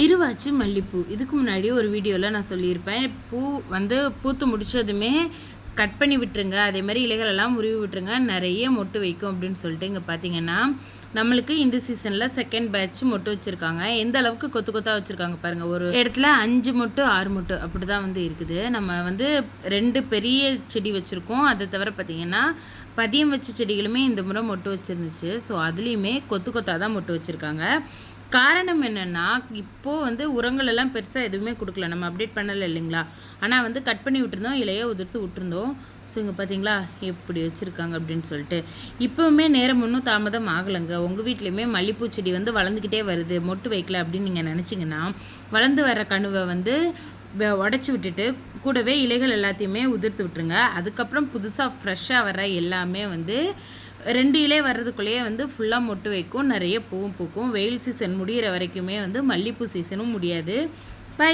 இருவாச்சி மல்லிப்பூ. இதுக்கு முன்னாடி ஒரு வீடியோவில் நான் சொல்லியிருப்பேன். பூ வந்து பூத்து முடிச்சதுமே கட் பண்ணி விட்டுருங்க. அதே மாதிரி இலைகளெல்லாம் உருவி விட்டுருங்க. நிறைய மொட்டு வைக்கும் அப்படின்னு சொல்லிட்டு இங்கே பார்த்தீங்கன்னா நம்மளுக்கு இந்த சீசனில் செகண்ட் பேட்ச் மொட்டு வச்சுருக்காங்க. எந்த அளவுக்கு கொத்து கொத்தாக வச்சுருக்காங்க பாருங்கள். ஒரு இடத்துல 5 மொட்டு 6 மொட்டு அப்படி தான் வந்து இருக்குது. நம்ம வந்து 2 பெரிய செடி வச்சுருக்கோம். அதை தவிர பார்த்தீங்கன்னா பதியம் வச்ச செடிகளுமே இந்த முறை மொட்டு வச்சுருந்துச்சு. ஸோ அதுலேயுமே கொத்து கொத்தாக தான் மொட்டு வச்சுருக்காங்க. காரணம் என்னென்னா இப்போது வந்து உரங்கள் எல்லாம் பெருசாக எதுவுமே கொடுக்கல, நம்ம அப்டேட் பண்ணலை இல்லைங்களா. ஆனால் வந்து கட் பண்ணி விட்டுருந்தோம், இலையை உதிர்த்து விட்டுருந்தோம். ஸோ இங்கே பார்த்தீங்களா எப்படி வச்சுருக்காங்க அப்படின்னு சொல்லிட்டு. இப்போவுமே நேரம் ஒன்றும் தாமதம் ஆகலைங்க. உங்கள் வீட்லேயுமே மல்லிப்பூ செடி வந்து வளர்ந்துக்கிட்டே வருது, மொட்டு வைக்கல அப்படின்னு நீங்கள் நினச்சிங்கன்னா வளர்ந்து வர கணுவை வந்து உடச்சி விட்டுட்டு கூடவே இலைகள் எல்லாத்தையுமே உதிர்த்து விட்டுருங்க. அதுக்கப்புறம் புதுசாக ஃப்ரெஷ்ஷாக வர எல்லாமே வந்து 2 இலை வர்றதுக்குள்ளேயே வந்து ஃபுல்லாக மொட்டு வைக்கும், நிறைய பூவும் பூக்கும். வெயில் சீசன் முடிகிற வரைக்குமே வந்து மல்லிப்பூ சீசனும் முடியாது. பை.